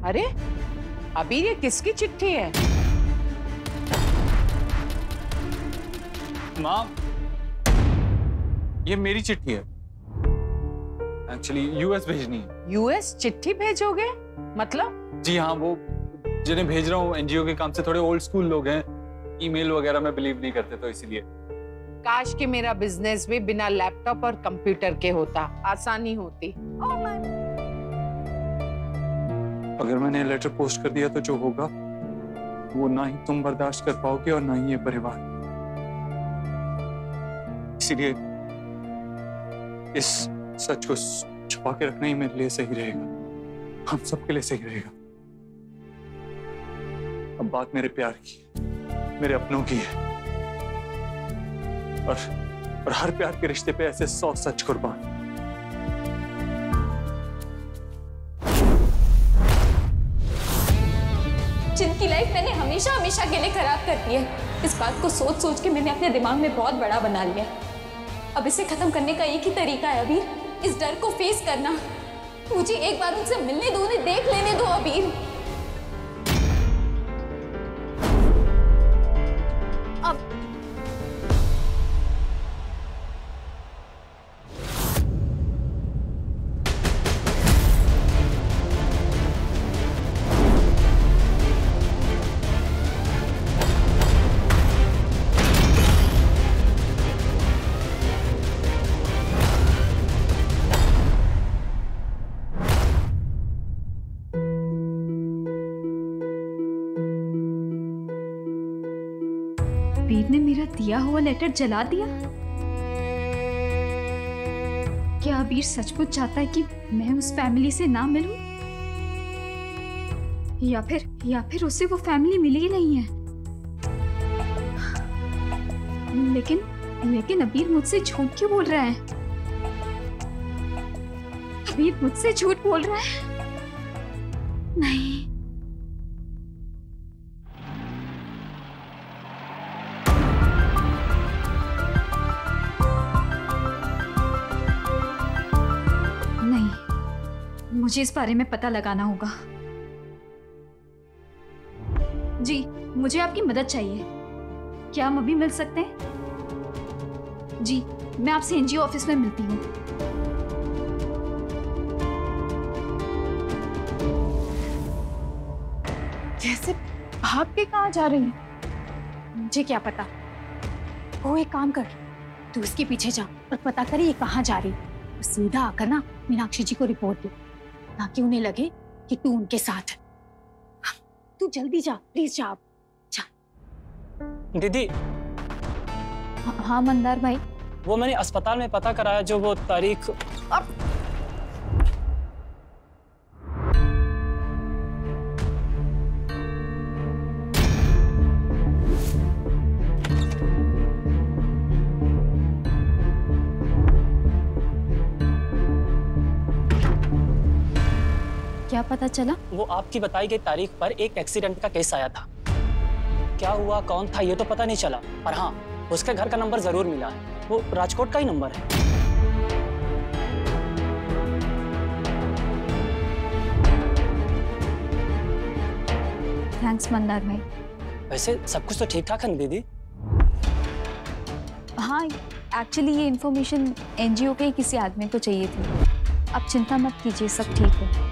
अरे अभी ये किसकी चिट्ठी है? माँ, ये मेरी चिट्ठी है। एक्चुअली यूएस भेजनी है। यूएस चिट्ठी भेजोगे? मतलब? जी हाँ, वो जिन्हें भेज रहा हूँ एनजीओ के काम से थोड़े ओल्ड स्कूल लोग हैं, ईमेल वगैरह में बिलीव नहीं करते, तो इसीलिए। काश कि मेरा बिजनेस भी बिना लैपटॉप और कंप्यूटर के होता, आसानी होती। अगर मैंने लेटर पोस्ट कर दिया तो जो होगा वो ना ही तुम बर्दाश्त कर पाओगे और ना ही ये परिवार। इसीलिए इस सच को छुपा के रखना ही मेरे लिए सही रहेगा, हम सबके लिए सही रहेगा। अब बात मेरे प्यार की, मेरे अपनों की है, और हर प्यार के रिश्ते पे ऐसे 100 सच कुर्बान। जिनकी लाइफ मैंने हमेशा हमेशा के लिए खराब कर दी है, इस बात को सोच सोच के मैंने अपने दिमाग में बहुत बड़ा बना लिया। अब इसे खत्म करने का एक ही तरीका है अबीर, इस डर को फेस करना। मुझे एक बार उनसे मिलने दो, उन्हें देख लेने दो अबीर। अब वीर ने मेरा दिया हुआ लेटर जला दिया। क्या अबीर सचमुच चाहता है कि मैं उस फैमिली से ना मिलूं? या फिर उसे वो फैमिली मिली ही नहीं है। लेकिन अबीर मुझसे झूठ क्यों बोल रहा है? अबीर मुझसे झूठ बोल रहा है। नहीं, मुझे इस बारे में पता लगाना होगा। जी, मुझे आपकी मदद चाहिए। क्या हम अभी मिल सकते हैं? जी, मैं आपसे एनजीओ ऑफिस में मिलती हूँ। कैसे भाग के कहाँ जा रही है? मुझे क्या पता। वो एक काम कर, तू इसके पीछे जा और पता कर ये कहाँ जा रही है। सीधा आकर ना मीनाक्षी जी को रिपोर्ट दे, ताकि उन्हें लगे कि तू उनके साथ है। तू जल्दी जा, प्लीज जा। दीदी। हाँ मंदार भाई। वो मैंने अस्पताल में पता कराया, जो वो तारीख। क्या पता चला? वो आपकी बताई गई तारीख पर एक एक्सीडेंट का केस आया था। क्या हुआ, कौन था, ये तो पता नहीं चला, पर हाँ उसके घर का नंबर जरूर मिला है। वो राजकोट का ही नंबर है। थैंक्स मंदार भाई। वैसे सब कुछ तो ठीक ठाक है ना दीदी? हाँ, एक्चुअली ये इन्फॉर्मेशन एनजीओ के किसी आदमी को चाहिए थी। अब चिंता मत कीजिए, सब ठीक है।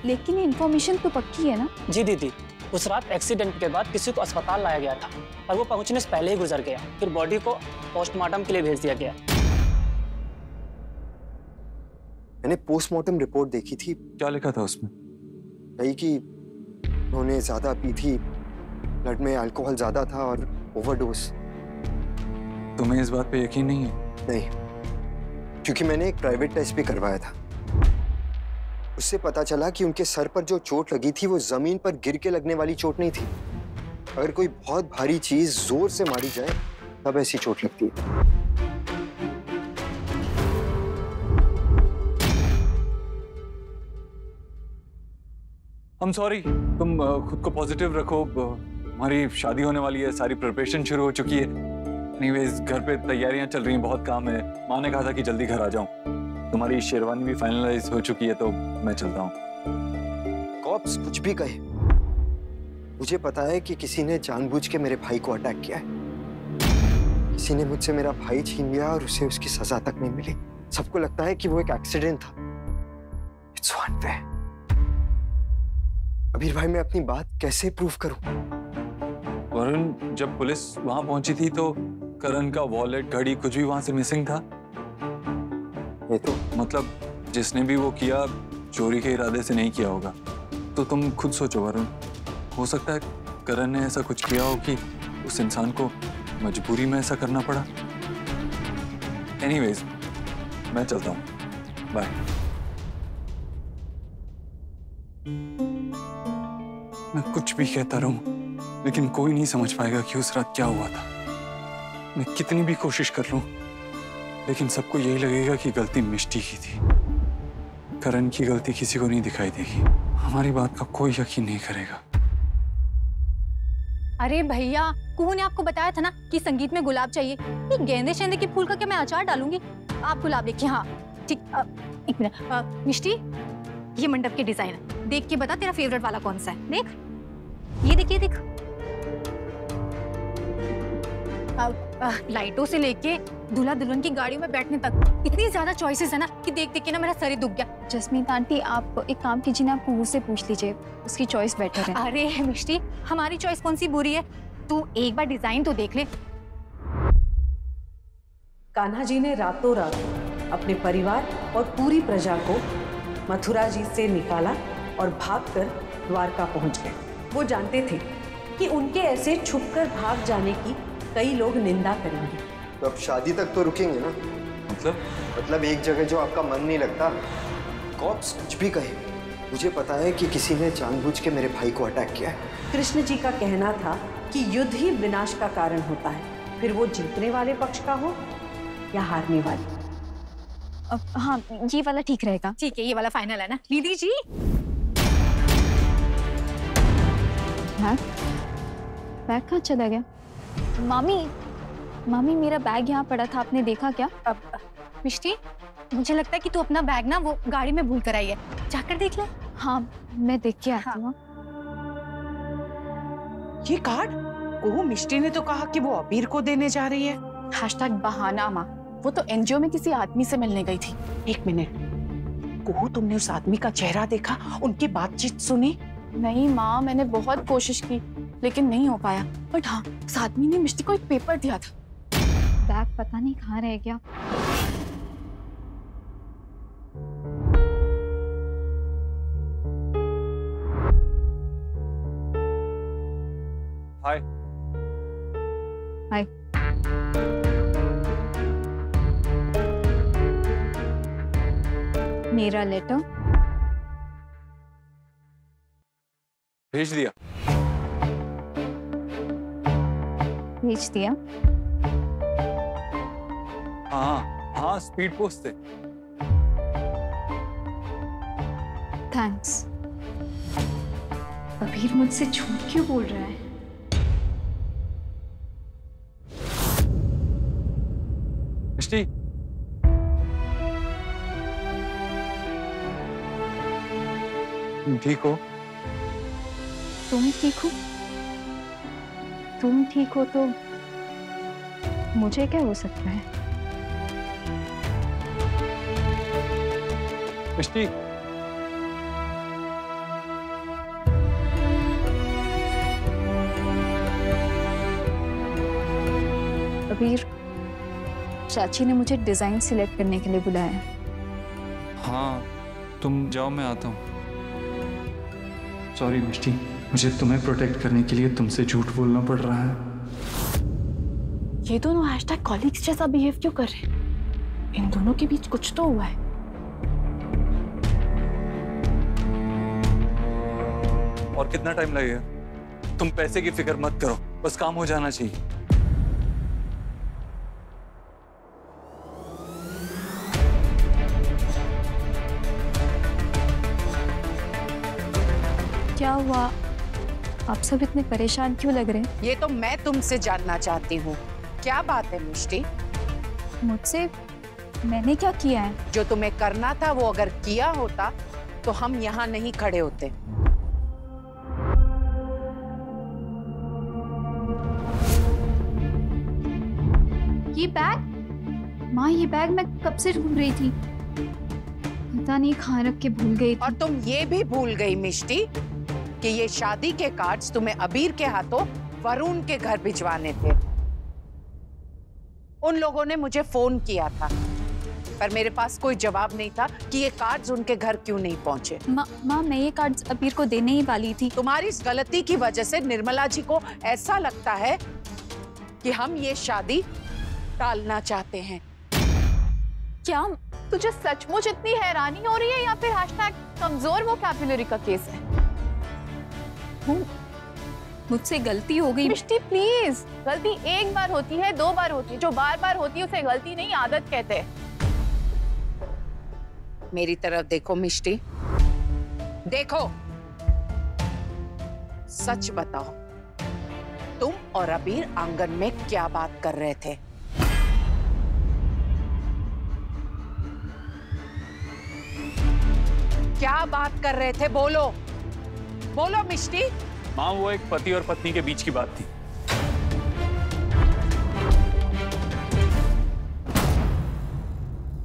लेकिन ये इन्फॉर्मेशन तो पक्की है ना? जी दीदी, उस रात एक्सीडेंट के बाद किसी को अस्पताल लाया गया था, और वो पहुंचने से पहले ही गुजर गया। फिर बॉडी को पोस्टमार्टम के लिए भेज दिया गया। मैंने पोस्टमार्टम रिपोर्ट देखी थी। क्या लिखा था उसमें? यही कि उन्होंने ज्यादा पी थी, ब्लड में अल्कोहल ज्यादा था और ओवरडोज। तुम्हें इस बात पे यकीन नहीं है? नहीं, क्योंकि मैंने एक प्राइवेट टेस्ट भी करवाया था। उससे पता चला कि उनके सर पर जो चोट लगी थी वो जमीन पर गिर के लगने वाली चोट नहीं थी। अगर कोई बहुत भारी चीज जोर से मारी जाए तब ऐसी चोट लगती है। I'm sorry, तुम खुद को पॉजिटिव रखो। हमारी शादी होने वाली है, सारी प्रिपरेशन शुरू हो चुकी है। एनीवेज, घर पे तैयारियां चल रही हैं, बहुत काम है। माँ ने कहा था कि जल्दी घर आ जाऊं। तुम्हारी शेरवानी भी फाइनलाइज हो चुकी है, तो मैं चलता हूँ। कॉप्स कुछ भी कहे, मुझे पता है कि किसी ने जानबूझ के मेरे भाई को अटैक किया है। किसी ने मुझसे मेरा भाई छीन लिया और उसे उसकी सजा तक नहीं मिली। सबको लगता है कि वो एक एक्सीडेंट था। It's unfair. अबीर भाई, मैं अपनी बात कैसे प्रूव करूं? वरुण, जब पुलिस वहां पहुंची थी तो करण का वॉलेट, घड़ी, कुछ भी वहां से मिसिंग था। ये तो मतलब जिसने भी वो किया चोरी के इरादे से नहीं किया होगा। तो तुम खुद सोचो वरुण, हो सकता है करण ने ऐसा कुछ किया हो कि उस इंसान को मजबूरी में ऐसा करना पड़ा। एनीवेज, मैं चलता हूँ, बाय। मैं कुछ भी कहता रहूं, लेकिन कोई नहीं समझ पाएगा कि उस रात क्या हुआ था। मैं कितनी भी कोशिश कर लूं, लेकिन सबको यही लगेगा कि गलती मिष्टी की थी। करण की गलती किसी को नहीं दिखाई देगी। हमारी बात का कोई यकीन नहीं करेगा। अरे भैया, कुहू ने आपको बताया था ना कि संगीत में गुलाब चाहिए। ये गेंदे शेंदे के फूल का क्या मैं अचार डालूंगी? आप गुलाब देखिए। हाँ ठीक, एक मिनट। मिष्टी, ये मंडप के डिजाइन है, देख के बता तेरा फेवरेट वाला कौन सा है। देख, ये देखिए, देख। लाइटों से लेके दूल्हा दुल्हन की गाड़ियों में बैठने तक इतनी ज्यादा चॉइसेस है ना कि देख देख के ना मेरा सर ही दुख गया। जसमीत आंटी, आप एक काम कीजिए ना, आप कुहू से पूछ लीजिए, उसकी चॉइस बेटर है। अरे मिष्टी, हमारी चॉइस कौन सी बुरी है? तू एक बार डिजाइन तो देख ले। कान्हा जी ने रातों रात अपने परिवार और पूरी प्रजा को मथुरा जी से निकाला और भागकर द्वारका पहुंच गए। वो जानते थे कि उनके ऐसे छुपकर भाग जाने की कई लोग निंदा करेंगे। तो अब शादी तक तो रुकेंगे ना? मतलब एक जगह जो आपका मन नहीं लगता। कॉप्स कुछ भी कहे, मुझे पता है कि किसी ने जानबूझ के मेरे भाई को अटैक किया है। कृष्ण जी का कहना था कि युद्ध ही विनाश का कारण होता है, फिर वो जीतने वाले पक्ष का हो या हारने वाले। हाँ, ये वाला ठीक रहेगा। ठीक है, ये वाला फाइनल है ना दीदी जी? बैग कहाँ चला गया? मामी, मेरा बैग यहाँ पड़ा था, आपने देखा क्या? मिष्टी, मुझे लगता है कि तू अपना बैग ना वो गाड़ी में भूल कर आई है, जाकर देख ले। हाँ, मैं देख के आती हूँ। ये कार्ड कुहू मिष्टी ने तो कहा कि वो अबीर को देने जा रही है। बहाना माँ, वो तो एनजीओ में किसी आदमी से मिलने गई थी। एक मिनट, कुहू तुमने उस आदमी का चेहरा देखा, उनकी बातचीत सुनी? नहीं माँ, मैंने बहुत कोशिश की लेकिन नहीं हो पाया। बट हाँ, उस आदमी ने मिष्टी को एक पेपर दिया था। बैग पता नहीं कहाँ रह गया। हाय। हाय। मेरा लेटर भेज दिया। भेज दिया? हाँ, स्पीड पोस्ट से। थैंक्स। अबीर मुझसे झूठ क्यों बोल रहा है? मिष्टी, ठीक हो? तुम ठीक हो? तुम ठीक हो तो मुझे क्या हो सकता है? मिष्टी, अबीर, चाची ने मुझे डिजाइन सिलेक्ट करने के लिए बुलाया है। हाँ, तुम जाओ, मैं आता हूँ। सॉरी मिष्टी, मुझे तुम्हें प्रोटेक्ट करने के लिए तुमसे झूठ बोलना पड़ रहा है। ये दोनों हैशटैग कॉलीग्स जैसा बिहेव क्यों कर रहे हैं? इन दोनों के बीच कुछ तो हुआ है। और कितना टाइम लगेगा? तुम पैसे की फिक्र मत करो, बस काम हो जाना चाहिए। क्या हुआ? आप सब इतने परेशान क्यों लग रहे हैं? ये तो मैं तुमसे जानना चाहती हूँ, क्या बात है मिष्टी? मुझसे? मैंने क्या किया है? जो तुम्हें करना था वो अगर किया होता तो हम यहाँ नहीं खड़े होते। ये बैग, माँ ये बैग मैं कब से ढूंढ रही थी, पता नहीं कहाँ रख के भूल गई थी। और तुम ये भी भूल गई मिष्टी कि ये शादी के कार्ड्स तुम्हें अबीर के हाथों वरुण के घर भिजवाने थे। उन लोगों ने मुझे फोन किया था, पर मेरे पास कोई जवाब नहीं था कि ये कार्ड्स उनके घर क्यों नहीं पहुंचे। माँ मैं ये कार्ड्स अबीर को देने ही वाली थी। तुम्हारी इस गलती की वजह से निर्मला जी को ऐसा लगता है कि हम ये शादी टालना चाहते हैं। क्या तुझे सचमुच इतनी हैरानी हो रही है या फिर हैशटैग कमजोर वोकैब्युलरी का केस है? मुझसे गलती हो गई। मिष्टी प्लीज, गलती एक बार होती है, 2 बार होती है, जो बार बार होती है उसे गलती नहीं आदत कहते हैं। मेरी तरफ देखो मिष्टी, देखो, सच बताओ, तुम और अबीर आंगन में क्या बात कर रहे थे? क्या बात कर रहे थे? बोलो बोलो मिष्टी। माँ वो एक पति और पत्नी के बीच की बात थी।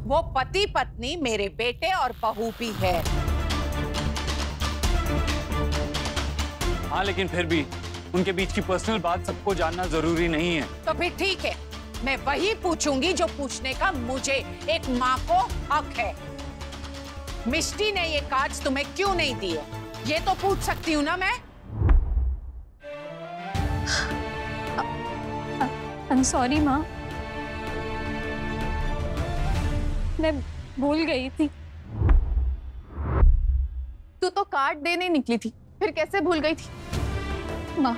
वो पति पत्नी मेरे बेटे और बहू भी है। हाँ लेकिन फिर भी उनके बीच की पर्सनल बात सबको जानना जरूरी नहीं है। तो फिर ठीक है, मैं वही पूछूंगी जो पूछने का मुझे एक माँ को हक है। मिष्टी ने ये कार्ड्स तुम्हें क्यों नहीं दिए, ये तो पूछ सकती हूँ ना मैं। I'm sorry माँ, मैं भूल गई थी। तू तो कार्ड देने निकली थी, फिर कैसे भूल गई थी? माँ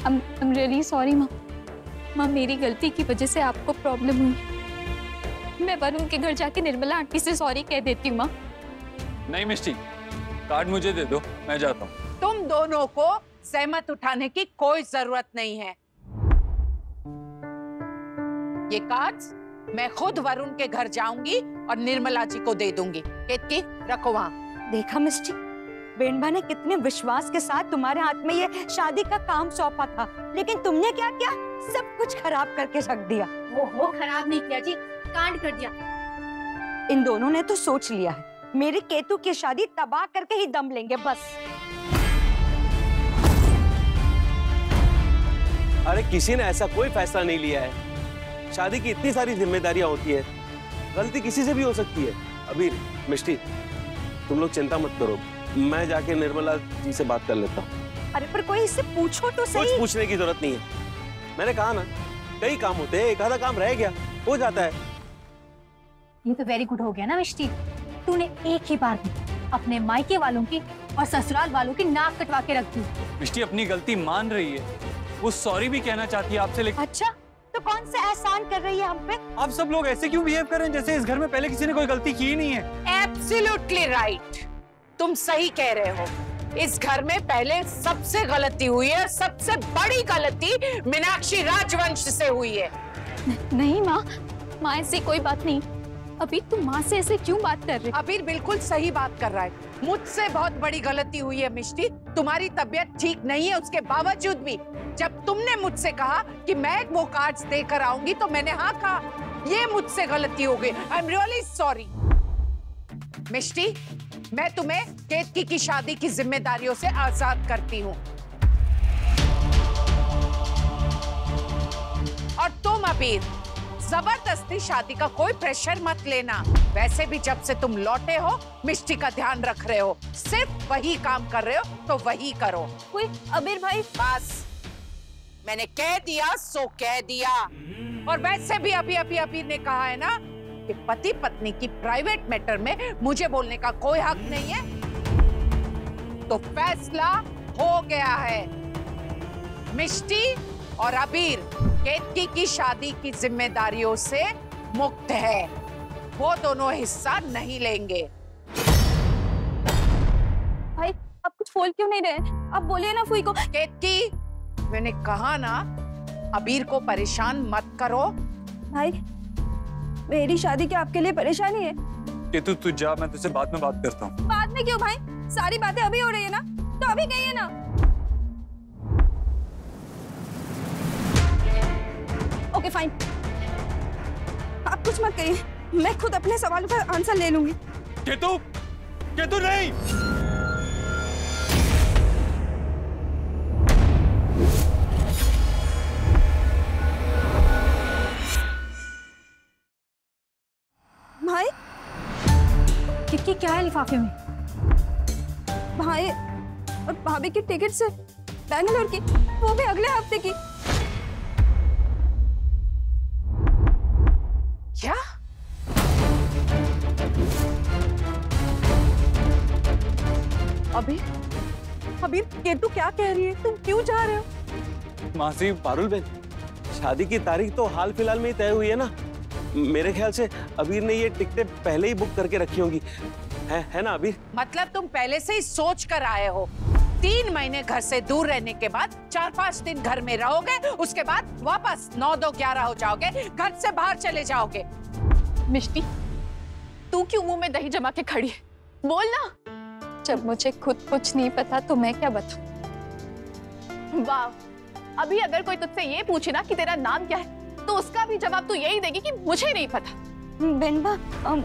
I'm really sorry माँ। माँ मेरी गलती की वजह से आपको प्रॉब्लम हुई। मैं वरुण के घर जाके निर्मला आंटी से सॉरी कह देती हूँ माँ। नहीं मिष्टी, कार्ड मुझे दे दो, मैं जाता हूँ। तुम दोनों को सहमत उठाने की कोई जरूरत नहीं है। ये कार्ड्स मैं खुद वरुण के घर जाऊंगी और निर्मला जी को दे दूंगी। केतकी रखो वहाँ। देखा मिस्टी, बेनबा ने कितने विश्वास के साथ तुम्हारे हाथ में ये शादी का काम सौंपा था, लेकिन तुमने क्या किया? सब कुछ खराब करके रख दिया। वो खराब नहीं किया जी, कांड कर दिया। इन दोनों ने तो सोच लिया है मेरी केतु की शादी तबाह करके ही दम लेंगे बस। अरे किसी ने ऐसा कोई फैसला नहीं लिया है। शादी की इतनी सारी जिम्मेदारियां होती है, गलती किसी से भी हो सकती है। अबीर, मिष्टी, तुम लोग चिंता मत करो, मैं जाके निर्मला जी से बात कर लेता हूँ। अरे पर कोई इससे पूछो तो सही। कुछ पूछने की जरूरत नहीं है, मैंने कहा ना कई काम होते हैं, एक आधा काम रह गया हो जाता है। ये तो वेरी गुड हो गया ना मिष्टी, तूने एक ही बार में अपने मायके वालों की और ससुराल वालों की नाक कटवा के रख दी। मिष्टी अपनी गलती मान रही है, वो सॉरी भी कहना चाहती है आपसे, लेकिन अच्छा तो कौन सा एहसान कर रही है हम पे? आप सब लोग ऐसे क्यों बिहेव कर रहे हैं जैसे इस घर में पहले किसी ने कोई गलती की ही नहीं है। एब्सोल्युटली राइट, तुम सही कह रहे हो। इस घर में पहले सबसे गलती हुई है, सबसे बड़ी गलती मीनाक्षी राजवंश से हुई है। नहीं माँ ऐसी कोई बात नहीं। अबीर तुम माँ से ऐसे क्यों बात कर रहे? अबीर बिल्कुल सही बात कर रहा है। मुझसे बहुत बड़ी गलती हुई है मिष्टी। तुम्हारी तबीयत ठीक नहीं है, उसके बावजूद भी जब तुमने मुझसे कहा कि मैं वो कार्ड्स देकर आऊंगी तो मैंने हाँ कहा। ये मुझसे गलती हो गई। आई एम रियली सॉरी मिष्टी। मैं तुम्हें केतकी की शादी की जिम्मेदारियों से आजाद करती हूँ। और तुम अबीर जबरदस्ती शादी का कोई प्रेशर मत लेना। वैसे भी जब से तुम लौटे हो मिष्टी का ध्यान रख रहे हो, सिर्फ वही काम कर रहे हो तो वही करो। कोई अबीर भाई, बस मैंने कह दिया सो कह दिया। और वैसे भी अभी ने कहा है ना कि पति पत्नी की प्राइवेट मैटर में मुझे बोलने का कोई हक नहीं है, तो फैसला हो गया है। मिष्टी और अबीर केतकी की शादी की जिम्मेदारियों से मुक्त है। वो दोनों हिस्सा नहीं लेंगे। भाई आप कुछ बोल क्यों नहीं रहे? आप बोलिए ना फूई को। केतकी, मैंने कहा ना अबीर को परेशान मत करो। भाई मेरी शादी क्या आपके लिए परेशानी है? कि तू जा, मैं तुझसे बाद में बात करता हूँ। बाद में क्यों भाई? सारी बातें अभी हो रही है ना, तो अभी कहिए ना। ओके फाइन, आप कुछ मत कहिए, मैं खुद अपने सवालों का आंसर ले लूंगी। केतु, केतु नहीं। भाई टिक्की क्या है लिफाफे में? भाई और भाभी की टिकट से बैंगलोर की, वो भी अगले हफ्ते की। क्या? अभी केतु क्या कह रही है? तुम क्यों जा रहे हो? मासी, पारुल बहन, शादी की तारीख तो हाल फिलहाल में ही तय हुई है ना। मेरे ख्याल से अबीर ने ये टिकटें पहले ही बुक करके रखी होंगी, है ना अबीर? मतलब तुम पहले से ही सोच कर आए हो। 3 महीने घर से दूर रहने के बाद 4-5 दिन घर में रहोगे, उसके बाद वापस 9-2-11 हो जाओगे, घर से बाहर चले जाओगे। मिष्टी, तू क्यों मुंह में दही जमा के खड़ी है? बोल ना। जब मुझे खुद कुछ नहीं पता तो मैं क्या बताऊं? वाह, अभी अगर कोई तुझसे ये पूछे ना कि तेरा नाम क्या है, तो उसका भी जवाब तू यही देगी कि मुझे नहीं पता। बेनबा,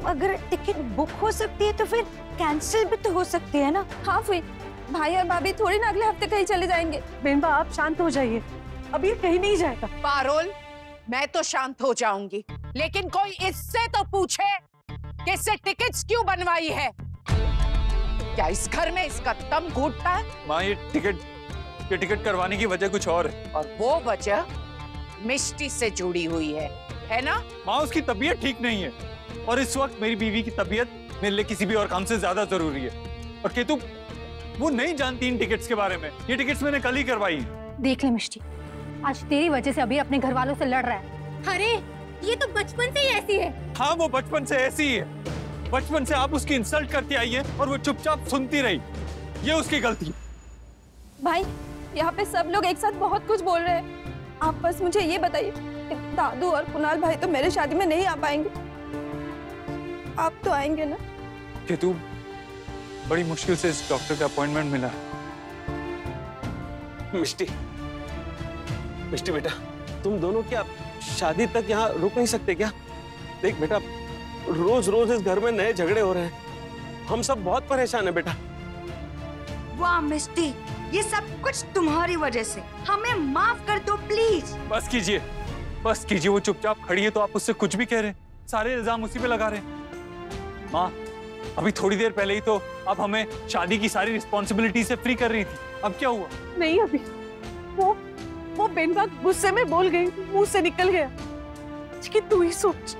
अगर टिकट बुक हो सकती है तो फिर कैंसिल भी तो हो सकती है ना। हाँ फुई, भाई और भाभी थोड़ी ना अगले हफ्ते कहीं चले जाएंगे। बेनबा आप शांत हो जाइए, अभी कहीं नहीं जाएगा। पारुल, मैं तो शांत हो जाऊंगी, लेकिन कोई इससे तो पूछे कि इससे टिकट्स क्यों बनवाई है? क्या इस घर में इसका दम घुटता है? माँ, ये टिकट करवाने की वजह कुछ और है। और वो वजह मिष्टी से जुड़ी हुई है ना? माँ, उसकी तबीयत ठीक नहीं है और इस वक्त मेरी बीवी की तबीयत मेरे लिए किसी भी और काम से ज्यादा जरूरी है। और केतु, वो नहीं जानती इन टिकट्स के बारे में। ये टिकट्स मैंने कल ही करवाई। देख ले मिष्टी, आज तेरी वजह से अभी अपने घर वालों से लड़ रहा है। अरे ये तो बचपन से ही ऐसी है। हाँ, वो बचपन से ऐसी ही है। बचपन से आप उसकी इंसल्ट करती आई है और वो चुपचाप सुनती रही। ये उसकी गलती। भाई, यहाँ पे सब लोग एक साथ बहुत कुछ बोल रहे हैं। आप बस मुझे ये बताइए, दादू और कुणाल भाई तो मेरे शादी में नहीं आ पाएंगे, आप तो आएंगे ना? केतु, बड़ी मुश्किल से इस डॉक्टर का अपॉइंटमेंट मिला। मिष्टी बेटा, तुम दोनों क्या शादी तक यहाँ रुक नहीं सकते क्या? देख बेटा, रोज रोज इस घर में नए झगड़े हो रहे हैं, हम सब बहुत परेशान हैं बेटा। वाह मिष्टी, ये सब कुछ तुम्हारी वजह से। हमें माफ कर दो प्लीज। बस कीजिए, बस कीजिए। वो चुपचाप खड़ी है तो आप उससे कुछ भी कह रहे हैं। सारे इल्जाम उसी पे लगा रहे हैं। माँ, अभी थोड़ी देर पहले ही तो आप हमें शादी की सारी रिस्पॉन्सिबिलिटी से फ्री कर रही थी। अब क्या हुआ? नहीं अभी, वो बेनबा गुस्से में बोल गई, मुंह से निकल गया कि तू ही सोच,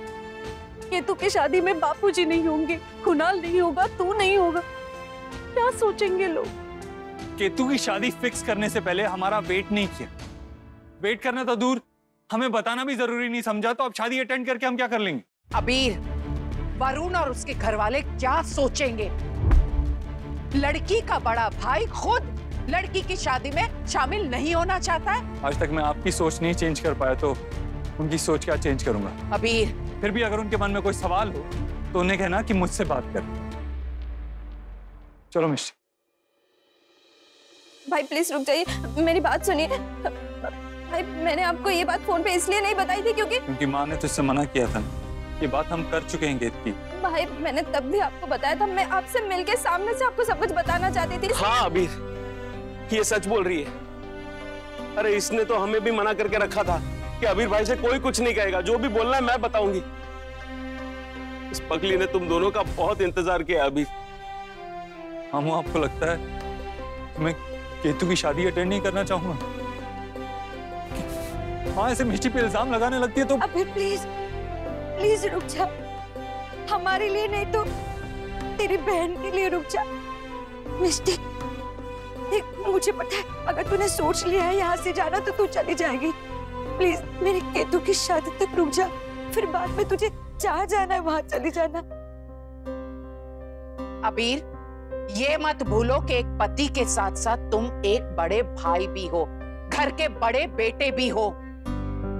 केतु की शादी में बापूजी नहीं होंगे, कुणाल नहीं होगा, तू नहीं होगा, क्या सोचेंगे लोग? केतु की शादी फिक्स करने से पहले हमारा वेट नहीं किया। वेट करना तो दूर, हमें बताना भी जरूरी नहीं समझा। तो अब शादी अटेंड करके हम क्या कर लेंगे? अबीर, वरुण और उसके घर वाले क्या सोचेंगे? लड़की का बड़ा भाई खुद लड़की की शादी में शामिल नहीं होना चाहता है। आज तक मैं आपकी सोच नहीं चेंज कर पाया तो उनकी सोच क्या चेंज करूंगा? अबीर, फिर भी अगर उनके मन में कोई सवाल हो तो उन्हें कहना कि मुझसे बात कर। चलो मिस्टर। भाई प्लीज रुक जाइए, मेरी बात सुनिए। भाई, मैंने आपको ये बात फोन पे इसलिए नहीं बताई थी क्योंकि माँ ने तुझसे मना किया था। ये बात हम कर चुके हैं गेट की। भाई, मैंने तब भी आपको बताया था, मैं आपसे मिलके सामने से आपको सब कुछ बताना चाहती थी। हाँ अबीर, ये सच बोल रही है। अरे इसने तो हमें भी मना करके रखा था कि अबीर भाई से कोई कुछ नहीं कहेगा, जो भी बोलना है मैं बताऊंगी। इस पगली ने तुम दोनों का बहुत इंतजार किया अबीर। हम आपको लगता है मैं केतु की शादी अटेंड नहीं करना चाहूंगा? हाँ, ऐसे मिष्टी पे इल्जाम लगाने लगती है तो। अभी प्लीज प्लीज रुक जा, हमारे लिए नहीं तो तेरी बहन के लिए रुक जा। मिष्टी, देख मुझे पता है अगर तूने सोच लिया है यहाँ से जाना तो तू चली जाएगी। प्लीज मेरे केतु की शादी तक रुक जा, फिर बाद में तुझे जहाँ जाना है वहां चली जाना। अबीर, ये मत भूलो कि एक पति के साथ साथ तुम एक बड़े भाई भी हो, घर के बड़े बेटे भी हो।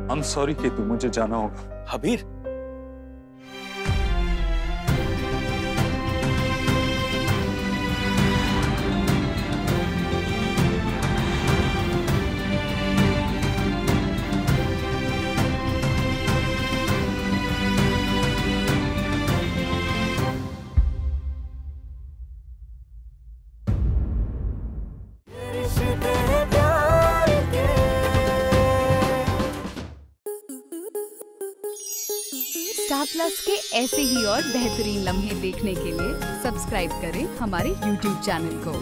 I'm sorry केतु, मुझे जाना होगा। अबीर, तेरे प्यार के। स्टार प्लस के ऐसे ही और बेहतरीन लम्हे देखने के लिए सब्सक्राइब करें हमारे YouTube चैनल को।